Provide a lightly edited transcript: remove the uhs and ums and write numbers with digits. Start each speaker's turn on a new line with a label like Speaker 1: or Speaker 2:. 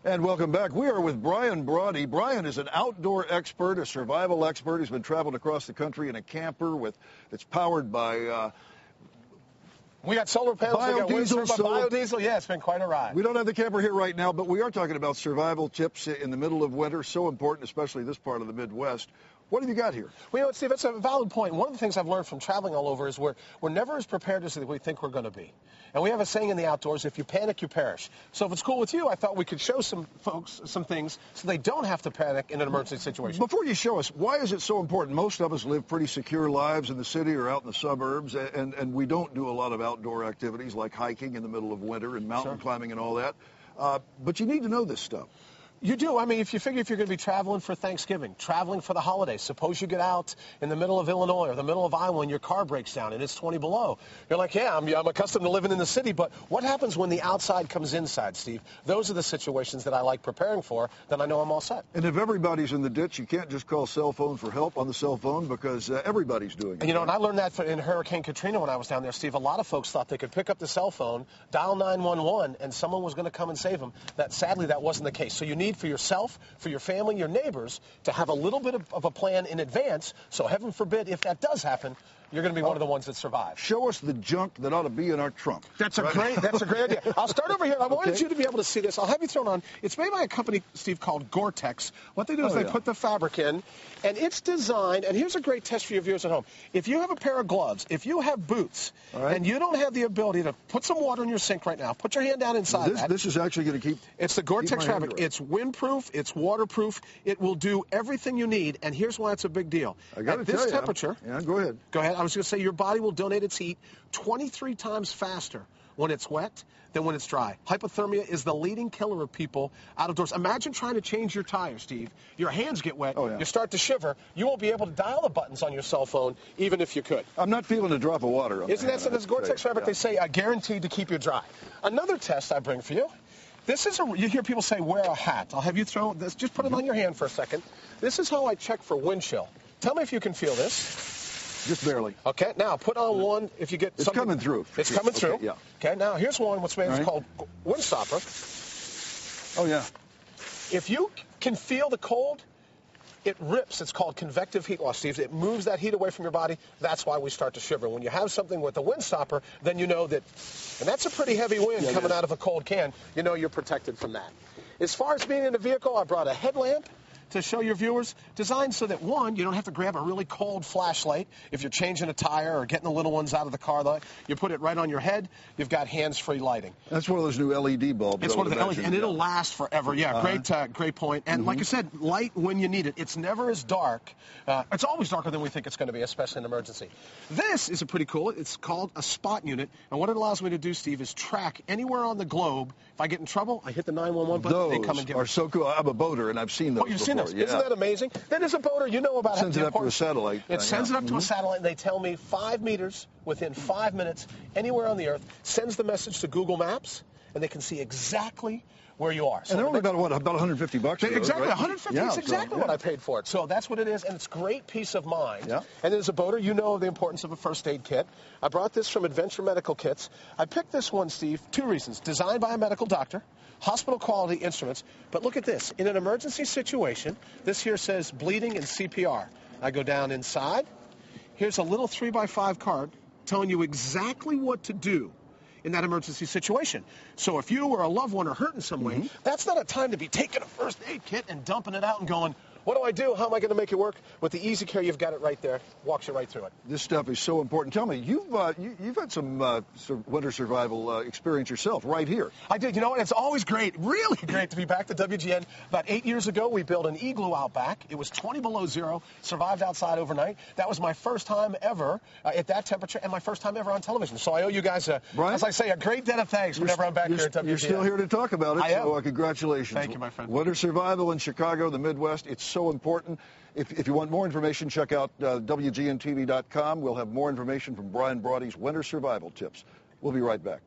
Speaker 1: And welcome back. We are with Brian Brawdy. Brian is an outdoor expert, a survival expert. He's been traveling across the country in a camper that's powered by
Speaker 2: we got solar panels, we got wind turbine, biodiesel. Yeah, it's been quite a ride.
Speaker 1: We don't have the camper here right now, but we are talking about survival tips in the middle of winter. So important, especially this part of the Midwest. What have you got here?
Speaker 2: Well, you know, Steve, that's a valid point. One of the things I've learned from traveling all over is we're never as prepared as we think we're going to be. And we have a saying in the outdoors, if you panic, you perish. So if it's cool with you, I thought we could show some folks some things so they don't have to panic in an emergency situation.
Speaker 1: Before you show us, why is it so important? Most of us live pretty secure lives in the city or out in the suburbs, and we don't do a lot of outdoor activities like hiking in the middle of winter and mountain climbing and all that. But you need to know this stuff.
Speaker 2: You do. I mean, if you figure if you're going to be traveling for Thanksgiving, traveling for the holidays, suppose you get out in the middle of Illinois or the middle of Iowa and your car breaks down and it's 20 below. You're like, yeah, I'm accustomed to living in the city, but what happens when the outside comes inside, Steve? Those are the situations that I like preparing for, then I know I'm all set.
Speaker 1: And if everybody's in the ditch, you can't just call cell phone for help on the cell phone because everybody's doing it.
Speaker 2: And, you know, and I learned that in Hurricane Katrina when I was down there, Steve. A lot of folks thought they could pick up the cell phone, dial 911, and someone was going to come and save them. Sadly, that wasn't the case. So you need for yourself, for your family, your neighbors, to have a little bit of a plan in advance, so heaven forbid, if that does happen, you're going to be one of the ones that survive.
Speaker 1: Show us the junk that ought to be in our trunk.
Speaker 2: That's a great idea. I'll start over here. I wanted you to be able to see this. I'll have you thrown on. It's made by a company, Steve, called Gore-tex. What they do is they put the fabric in, and it's designed, and here's a great test for your viewers at home. If you have a pair of gloves, if you have boots, and you don't have the ability to put some water in your sink right now, put your hand down inside that.
Speaker 1: This is actually going to keep...
Speaker 2: It's the Gore-tex fabric. It's windproof. It's waterproof. It will do everything you need, and here's why it's a big deal.
Speaker 1: I got to tell you. At this
Speaker 2: temperature...
Speaker 1: Yeah, go ahead.
Speaker 2: Go ahead. I was going to say your body will donate its heat 23 times faster when it's wet than when it's dry. Hypothermia is the leading killer of people out of doors. Imagine trying to change your tires, Steve. Your hands get wet. You start to shiver. You won't be able to dial the buttons on your cell phone, even if you could.
Speaker 1: I'm not feeling a drop of water on
Speaker 2: Isn't that so? This Gore-tex fabric, they say, guaranteed to keep you dry. Another test I bring for you. This is you hear people say, wear a hat. I'll have you throw this. Just put it on your hand for a second. This is how I check for wind chill. Tell me if you can feel this.
Speaker 1: Just barely.
Speaker 2: Okay, now put on one if you get
Speaker 1: something. It's coming through.
Speaker 2: It's coming through.
Speaker 1: Okay, yeah.
Speaker 2: Okay, now here's one. What's made? It's called Windstopper.
Speaker 1: Oh, yeah.
Speaker 2: If you can feel the cold, it rips. It's called convective heat loss, Steve. It moves that heat away from your body. That's why we start to shiver. When you have something with a Windstopper, then you know that, and that's a pretty heavy wind coming out of a cold can, you know you're protected from that. As far as being in a vehicle, I brought a headlamp to show your viewers, designed so that, one, you don't have to grab a really cold flashlight if you're changing a tire or getting the little ones out of the car. You put it right on your head. You've got hands-free lighting.
Speaker 1: That's one of those new LED bulbs.
Speaker 2: It's one of the LED, and it'll last forever. Yeah, great point. And like I said, light when you need it. It's never as dark. It's always darker than we think it's going to be, especially in an emergency. This is a pretty cool. It's called a spot unit, and what it allows me to do, Steve, is track anywhere on the globe. If I get in trouble, I hit the 911 button. They come and get me.
Speaker 1: Are so cool. I'm a boater, and I've seen those.
Speaker 2: Oh, you've seen those? Yeah. Isn't that amazing? Then as a boater, you know about it.
Speaker 1: Sends it up to a satellite.
Speaker 2: It sends it up to a satellite, and they tell me 5 meters within 5 minutes, anywhere on the earth, sends the message to Google Maps, and they can see exactly where you are. So
Speaker 1: and they're only about $150 bucks.
Speaker 2: Exactly, right? $150 is exactly what I paid for it. So that's what it is, and it's great peace of mind. Yeah. And as a boater, you know the importance of a first aid kit. I brought this from Adventure Medical Kits. I picked this one, Steve, 2 reasons. Designed by a medical doctor, hospital quality instruments, but look at this. In an emergency situation, this here says bleeding and CPR. I go down inside. Here's a little 3x5 card telling you exactly what to do in that emergency situation. So if you or a loved one are hurt in some way, that's not a time to be taking a first aid kit and dumping it out and going, what do I do? How am I going to make it work? With the Easy Care, you've got it right there. Walks you right through it.
Speaker 1: This stuff is so important. Tell me, you've had some winter survival experience yourself right here.
Speaker 2: I did. You know what? It's always great, really great to be back to WGN. About 8 years ago, we built an igloo out back. It was 20 below zero, survived outside overnight. That was my first time ever at that temperature and my first time ever on television. So I owe you guys,
Speaker 1: Brian,
Speaker 2: as I say, a great debt of thanks whenever I'm back here at WGN.
Speaker 1: You're still here to talk about it, so congratulations.
Speaker 2: Thank you, my friend.
Speaker 1: Winter survival in Chicago, the Midwest, it's so important. If you want more information, check out WGNTV.com. We'll have more information from Brian Brawdy's winter survival tips. We'll be right back.